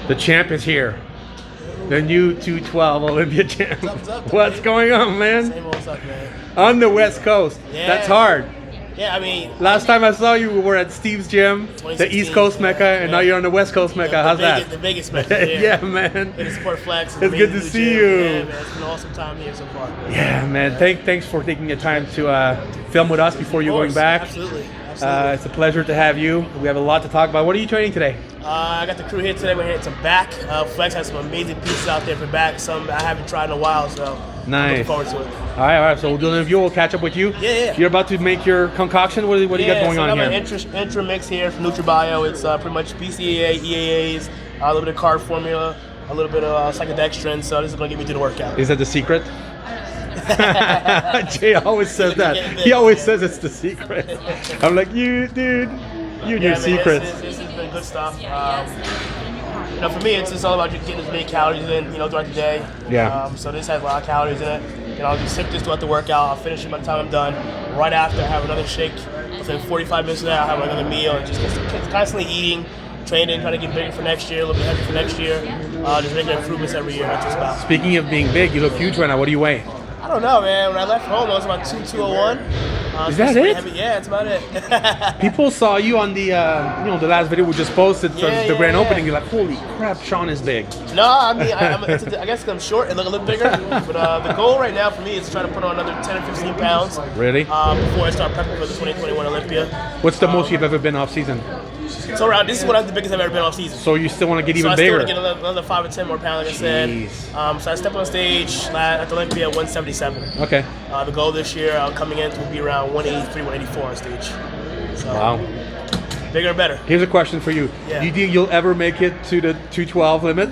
The champ is here. The new 212 Olympia Champ. What's going on, man? Same old stuff, man. On the West Coast. Yeah. That's hard. Yeah, I mean... Last time I saw you, we were at Steve's gym, the East Coast Mecca, and now you're on the West Coast Mecca. How's that? The biggest Mecca. Yeah, man. And support Flex. It's good to see you. Yeah, man. It's been an awesome time here so far. Yeah, man. Thanks for taking the time to film with us before you're going back. Absolutely. It's a pleasure to have you. We have a lot to talk about. What are you training today? I got the crew here today. We're hitting some back. Flex has some amazing pieces out there for back. Some I haven't tried in a while, so nice. I'm looking forward to it. All right. So we'll do an interview. We'll catch up with you. Yeah. You're about to make your concoction. What do you got going on here? I got my intra mix here from NutriBio. It's pretty much BCAA, EAAs, a little bit of carb formula, a little bit of psychodextrin. So this is going to get me through the workout. Is that the secret? Jay always says that. He always says it's the secret. I'm like, dude, you and your secrets. This has been good stuff. For me, it's just all about just getting as many calories in, throughout the day. Yeah. So this has a lot of calories in it. I'll just sip this throughout the workout. I'll finish it by the time I'm done. Right after, I have another shake. Within 45 minutes of that, I'll have another meal. And just constantly eating, training, trying to get bigger for next year, a little bit heavier for next year. Just making improvements every year. That's just about. Speaking of being big, you look huge right now. What do you weigh? I don't know, man. When I left home, I was about 201. Is that it? Heavy. Yeah, that's about it. People saw you on the the last video we just posted, the grand opening. You're like, holy crap, Shaun is big. No, I mean, I guess I'm short and look a little bigger. But the goal right now for me is to try to put on another 10 or 15 pounds. Really? Before I start prepping for the 2021 Olympia. What's the most you've ever been off season? So this is the biggest I've ever been off season. So you still want to get even I bigger? So I still want to get another 5 or 10 more pounds, like I said. So I stepped on stage at the Olympia at 177. Okay. The goal this year, coming in, will be around 183, 184 on stage. So, wow. Bigger and better. Here's a question for you. Yeah. Do you think you'll ever make it to the 212 limit?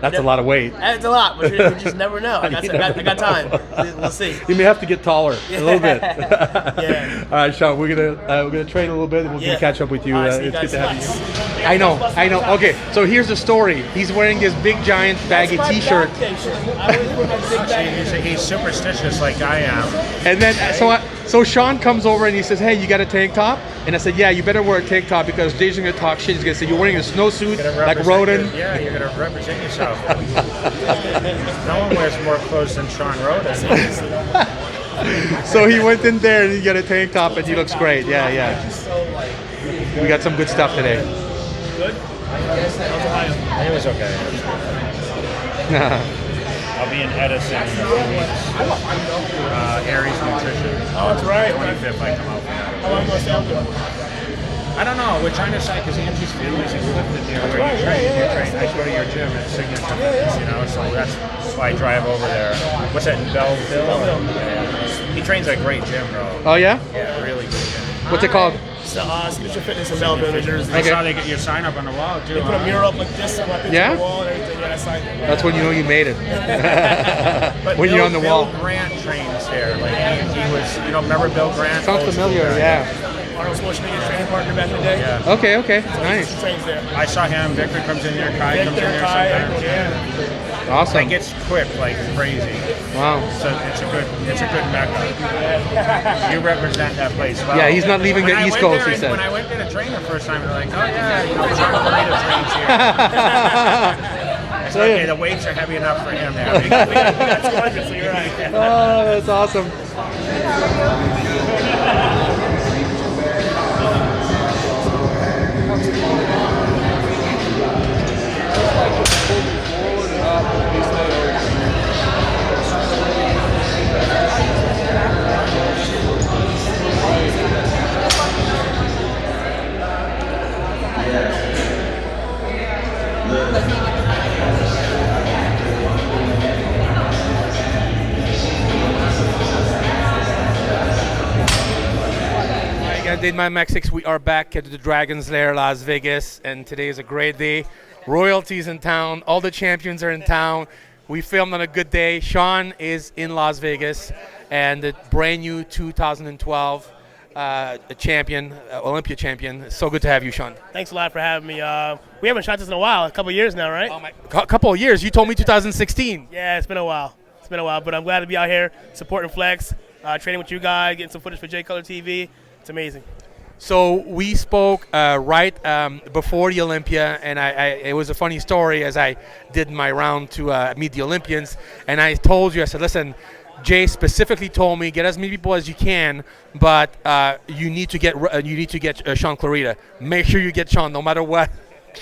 That's a lot of weight. That's a lot, but you just never know. I got time. We'll see. You may have to get taller a little bit. Yeah. All right, Shaun, we're gonna train a little bit, and we're gonna catch up with you. It's good to have you. I know. Okay, so here's the story. He's wearing this big, giant, baggy T-shirt. He's superstitious like I am. And then, so Shaun comes over and he says, "Hey, you got a tank top?" And I said, "Yeah, you better wear a tank top because Jay's gonna talk shit. He's gonna say you're wearing a snowsuit like Roden." Yeah, you're gonna represent yourself. No one wears more clothes than Shaun Roden. So he went in there and he got a tank top and he looks great. Yeah. We got some good stuff today. Good? It was okay. I'll be in Edison in a few weeks. Aries Nutrition. Oh, that's right. 25th I come out for that. How long must I I don't know. We're trying to decide because Angie's family's in Clifton near where you train. I go to your gym at Signature Fitness, so that's why I drive over there. What's that, Belleville? Yeah. He trains at a great gym, bro. Oh, yeah? Yeah, really good gym. What's it called? Signature Fitness in Belleville, New Jersey. I saw they get your sign up on the wall, too. They put a mural up like this on my picture on the wall and everything. Yeah, that's like, That's when you know you made it. When Bill, you're on the wall. Bill Grant trains there. Like he was, remember Bill Grant? Sounds familiar, yeah. Arnold Schwarzenegger's training partner back in the day. Yeah. Okay, nice. He trains there. I saw him. Victor comes in there. Kai comes in there sometimes. Yeah. Awesome. Like it's quick, like crazy. Wow. So it's a good mecca. You represent that place well. Yeah, he's not leaving the East Coast, he said. When I went to the train the first time, they're like, oh yeah, Shaun Clarida trains here. I said, okay, the weights are heavy enough for him now. We got 200, so you're right. Oh, that's awesome. I did my Mexics. We are back at the Dragon's Lair, Las Vegas, and today is a great day. Royalty's in town. All the champions are in town. We filmed on a good day. Shaun is in Las Vegas, and the brand new 2012 champion, Olympia champion. It's so good to have you, Shaun. Thanks a lot for having me. We haven't shot this in a while, a couple of years now, right? A couple of years. You told me 2016. Yeah, it's been a while. But I'm glad to be out here supporting Flex, training with you guys, getting some footage for JayTV. It's amazing. So we spoke right before the Olympia, and it was a funny story as I did my round to meet the Olympians, and I told you, I said, listen, Jay specifically told me get as many people as you can, but you need to get Shaun Clarida. Make sure you get Shaun, no matter what.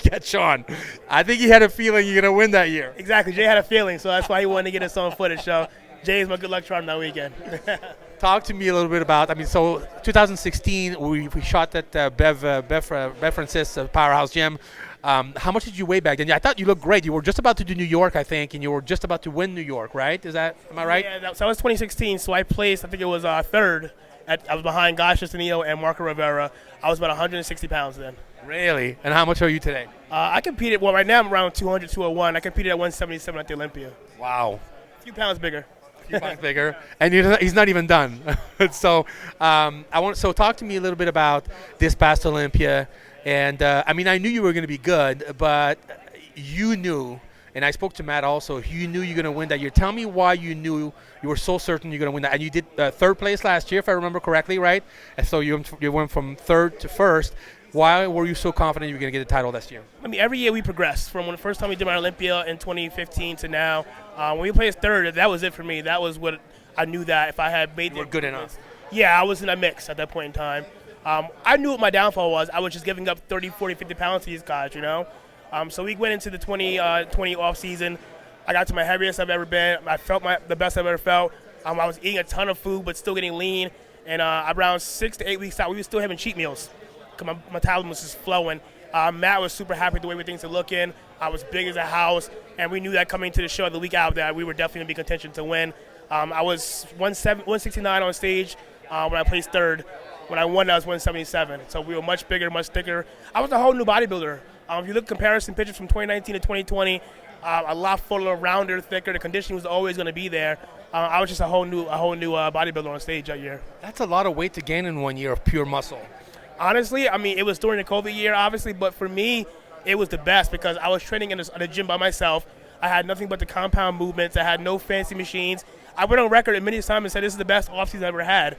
Get Shaun. I think he had a feeling you're gonna win that year. Exactly. Jay had a feeling, so that's why he wanted to get us on footage. So Jay is my good luck charm that weekend. Talk to me a little bit about. I mean, so 2016, we shot at Bev Francis Powerhouse Gym. How much did you weigh back then? Yeah, I thought you looked great. You were just about to do New York, I think, and you were just about to win New York, right? Am I right? Yeah, so that was 2016. So I placed, I think it was third. I was behind Gosh Justanito and Marco Rivera. I was about 160 pounds then. Really? And how much are you today? I competed. Well, right now I'm around 200, 201. I competed at 177 at the Olympia. Wow. A few pounds bigger. Bigger, and he's not even done. So So talk to me a little bit about this past Olympia, and I mean I knew you were going to be good, but you knew, and I spoke to Matt also. You knew you're going to win that year. Tell me why you knew you were so certain you're going to win that, and you did third place last year, if I remember correctly, right? And so you went from third to first. Why were you so confident you were going to get the title this year? I mean, every year we progress. From the first time we did my Olympia in 2015 to now. When we placed third, that was it for me. That was what I knew that if I had made you were good enough. Yeah, I was in that mix at that point in time. I knew what my downfall was. I was just giving up 30, 40, 50 pounds to these guys, you know? So we went into the 2020 off season. I got to my heaviest I've ever been. I felt the best I've ever felt. I was eating a ton of food, but still getting lean. And around 6 to 8 weeks out, we were still having cheat meals. Cause my metabolism was just flowing. Matt was super happy with the way things are looking. I was big as a house, and we knew that coming to the show the week out that we were definitely going to be contention to win. I was 169 on stage when I placed third. When I won, I was 177. So we were much bigger, much thicker. I was a whole new bodybuilder. If you look at comparison pictures from 2019 to 2020, a lot fuller, rounder, thicker. The conditioning was always going to be there. I was just a whole new bodybuilder on stage that year. That's a lot of weight to gain in 1 year of pure muscle. Honestly, I mean, it was during the COVID year, obviously, but for me, it was the best because I was training in a gym by myself. I had nothing but the compound movements. I had no fancy machines. I went on record many times and said this is the best offseason I ever had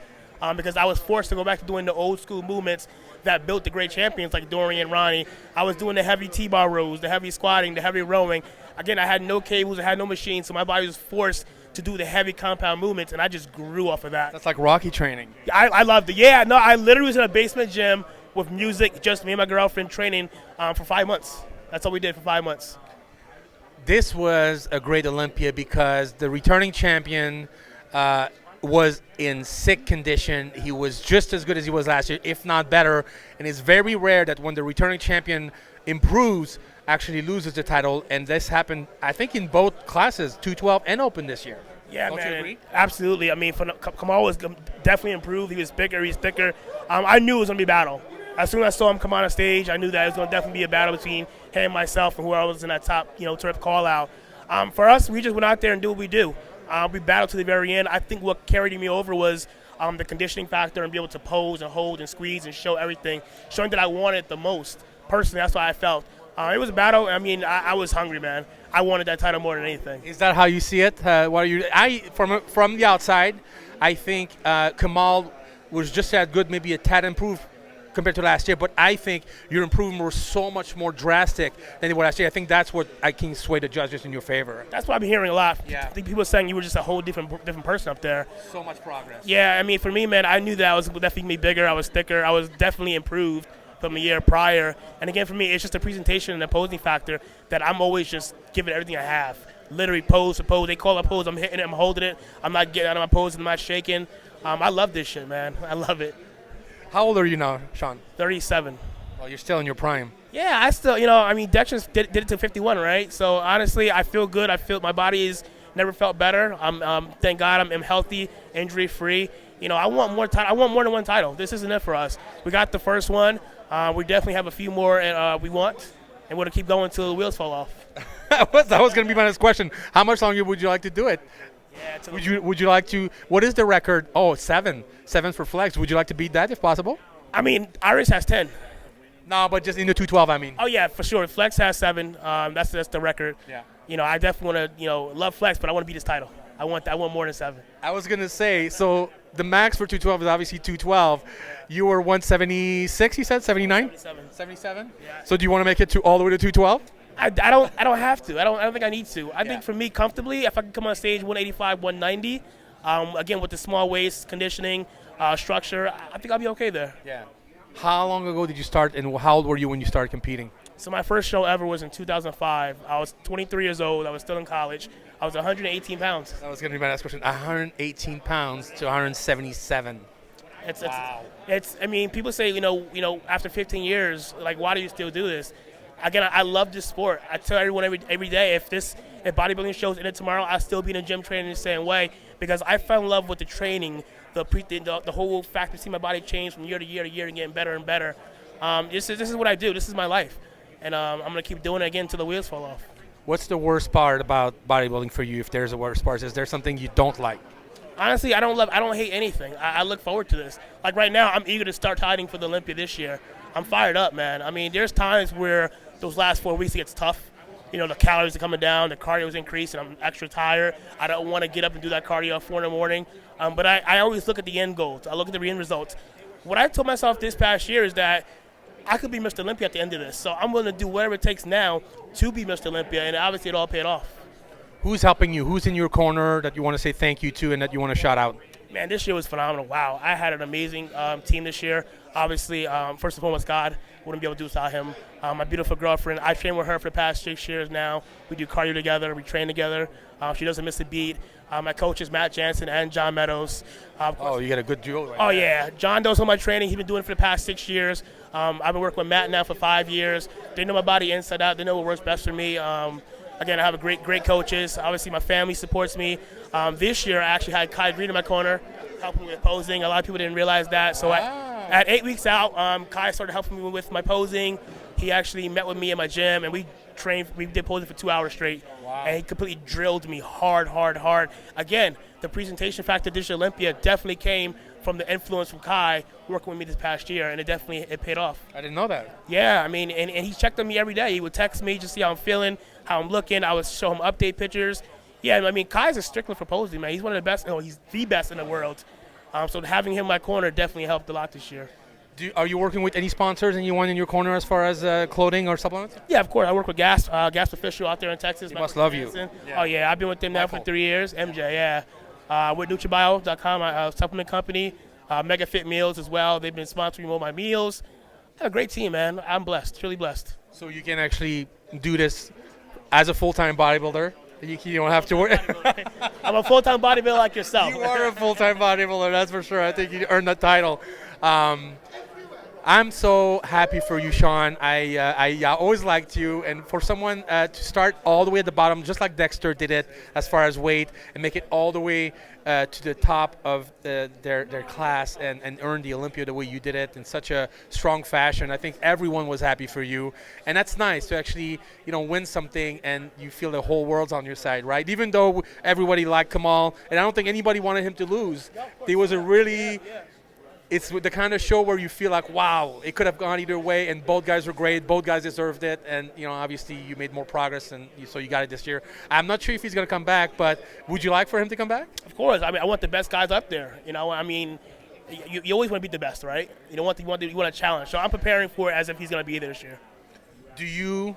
because I was forced to go back to doing the old school movements that built the great champions like Dorian, Ronnie. I was doing the heavy T-bar rows, the heavy squatting, the heavy rowing. Again, I had no cables, I had no machines, so my body was forced to do the heavy compound movements, and I just grew off of that. That's like Rocky training. I loved it. Yeah, no, I literally was in a basement gym with music, just me and my girlfriend training for 5 months. That's all we did for 5 months. This was a great Olympia because the returning champion was in sick condition. He was just as good as he was last year, if not better. And it's very rare that when the returning champion improves, actually loses the title. And this happened, I think, in both classes, 212 and Open this year. Yeah, Don't man, you agree? absolutely. I mean, Kamal was definitely improved. He was bigger, he's thicker. I knew it was going to be a battle. As soon as I saw him come on stage, I knew that it was going to definitely be a battle between him, myself, and whoever was in that top, turf call out. For us, we just went out there and do what we do. We battled to the very end. I think what carried me over was the conditioning factor and be able to pose and hold and squeeze and show everything, showing that I wanted the most. Personally, that's what I felt. It was a battle. I mean, I was hungry, man. I wanted that title more than anything. Is that how you see it? From the outside, I think Kamal was just as good, maybe a tad improved compared to last year. But I think your improvement was so much more drastic than it was last year. I think that's what I can sway the judges in your favor. That's what I've been hearing a lot. Yeah. I think people are saying you were just a whole different person up there. So much progress. Yeah, I mean, for me, man, I knew that I was definitely bigger. I was thicker. I was definitely improved from the year prior. And again, for me, it's just a presentation and a posing factor that I'm always just giving everything I have. Literally pose to pose. They call a pose, I'm hitting it, I'm holding it. I'm not getting out of my pose, I'm not shaking. I love this shit, man. I love it. How old are you now, Shaun? 37. Well, you're still in your prime. Yeah, I still, I mean, Dexter's did it to 51, right? So honestly, I feel good. I feel my body is never felt better. Thank God I'm healthy, injury free. I want more I want more than one title. This isn't it for us. We got the first one. We definitely have a few more we want, and we're going to keep going until the wheels fall off. That was going to be my next question. How much longer would you like to do it? Yeah, Would you like to? What is the record? Oh, 7 for flex. Would you like to beat that if possible? I mean, Iris has 10. No, but just in the 212. I mean. Oh yeah, for sure. Flex has 7. That's the record. Yeah. I definitely want to love flex, but I want to beat this title. I want more than 7. I was gonna say, so the max for 212 is obviously 212. You were 176, you said? 79? 77? Yeah. So do you want to make it to all the way to 212? I don't have to. I don't think I need to. I Yeah. think for me, comfortably, if I can come on stage 185, 190, again with the small waist conditioning structure, I think I'll be okay there. Yeah. How long ago did you start, and how old were you when you started competing? So my first show ever was in 2005. I was 23 years old. I was still in college. I was 118 pounds. That was going to be my next question. 118 pounds to 177. It's. I mean, people say, after 15 years, like, why do you still do this? Again, I love this sport. I tell everyone every day, if bodybuilding shows in it tomorrow, I'll still be in the gym training the same way because I fell in love with the training, the whole fact to see my body change from year to year and getting better and better. This is what I do. This is my life, and I'm gonna keep doing it again until the wheels fall off. What's the worst part about bodybuilding for you, if there's a worst part? Is there something you don't like? Honestly, I don't hate anything. I look forward to this. Like right now, I'm eager to start hiding for the Olympia this year. I'm fired up, man. I mean, there's times where those last 4 weeks it gets tough. The calories are coming down, the cardio is increasing, I'm extra tired. I don't want to get up and do that cardio at 4 in the morning. But I always look at the end goals. I look at the end results. What I told myself this past year is that I could be Mr. Olympia at the end of this. So I'm willing to do whatever it takes now to be Mr. Olympia, and obviously it all paid off. Who's helping you? Who's in your corner that you want to say thank you to and that you want to shout out? Man, this year was phenomenal. Wow, I had an amazing team this year. Obviously, first and foremost, God. Wouldn't be able to do without him. My beautiful girlfriend, I trained with her for the past 6 years now. We do cardio together. We train together. She doesn't miss a beat. My coaches, Matt Jansen and John Meadows. You got a good duo right Oh, there. yeah. John does all my training. He's been doing it for the past 6 years. I've been working with Matt now for 5 years. They know my body inside out. They know what works best for me. Again, I have a great coaches. Obviously, my family supports me. This year, I actually had Kai Green in my corner, helping me with posing. A lot of people didn't realize that. So at 8 weeks out, Kai started helping me with my posing. He actually met with me in my gym, and we trained. We did posing for 2 hours straight. Wow. And he completely drilled me hard. Again, the presentation factor this year Olympia definitely came from the influence from Kai working with me this past year, and it paid off. I didn't know that. Yeah, I mean, and he checked on me every day. He would text me just see how I'm feeling, how I'm looking. I would show him update pictures. Yeah, I mean, Kai's a stickler for posing, man. He's one of the best. He's the best in the world. So having him in my corner definitely helped a lot this year. Are you working with any sponsors, anyone in your corner as far as clothing or supplements? Yeah, of course. I work with Gas Official out there in Texas. They must love you. Yeah. Oh, yeah. I've been with them now for 3 years. MJ, yeah. With NutriBio.com, a supplement company. Mega Fit Meals as well. They've been sponsoring all my meals. I have a great team, man. I'm blessed, truly blessed. So you can actually do this as a full-time bodybuilder? You don't have to worry. I'm a full-time bodybuilder like yourself. You are a full-time bodybuilder, that's for sure. I think you earned that title. I'm so happy for you, Shaun. I always liked you, and for someone to start all the way at the bottom, just like Dexter did it as far as weight, and make it all the way to the top of their class and earn the Olympia the way you did it in such a strong fashion. I think everyone was happy for you, and that's nice to actually win something and you feel the whole world's on your side, right? Even though everybody liked Kamal, and I don't think anybody wanted him to lose. There was a really... It's the kind of show where you feel like, wow, it could have gone either way, and both guys were great. Both guys deserved it, and obviously you made more progress, and so you got it this year. I'm not sure if he's going to come back, but would you like for him to come back? Of course. I mean, I want the best guys up there. I mean, you always want to beat the best, right? You want a challenge. So I'm preparing for it as if he's going to be there this year. Do you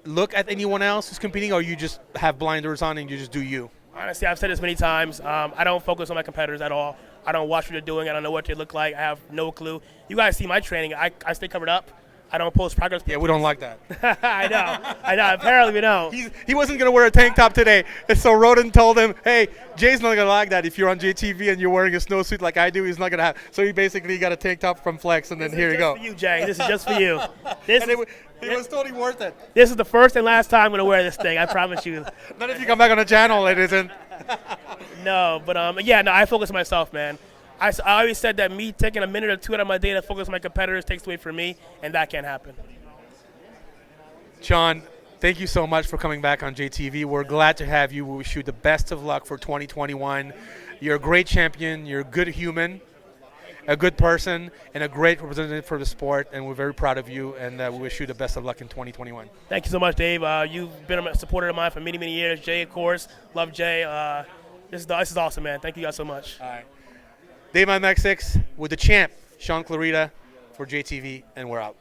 look at anyone else who's competing, or you just have blinders on and you just do you? Honestly, I've said this many times. I don't focus on my competitors at all. I don't watch what they're doing. I don't know what they look like. I have no clue. You guys see my training. I stay covered up. I don't post progress. Yeah, we don't like that. I know. Apparently we don't. He wasn't going to wear a tank top today. And so Roden told him, hey, Jay's not going to like that. If you're on JayTV and you're wearing a snowsuit like I do, he's not going to have. So he basically got a tank top from Flex, and then here you go. This is just for you, Jay. This is just for you. It was totally worth it. This is the first and last time I'm going to wear this thing. I promise you. Not if you come back on the channel, it isn't. No, but I focus on myself, man. I always said that me taking a minute or two out of my day to focus on my competitors takes away from me, and that can't happen. Shaun, thank you so much for coming back on JayTV. We're glad to have you. We wish you the best of luck for 2021. You're a great champion. You're a good human, a good person, and a great representative for the sport, and we're very proud of you, and we wish you the best of luck in 2021. Thank you so much, Dave. You've been a supporter of mine for many, many years. Jay, of course. Love Jay. This is awesome, man. Thank you guys so much. All right. Dave my Max 6 with the champ, Shaun Clarida for JayTV, and we're out.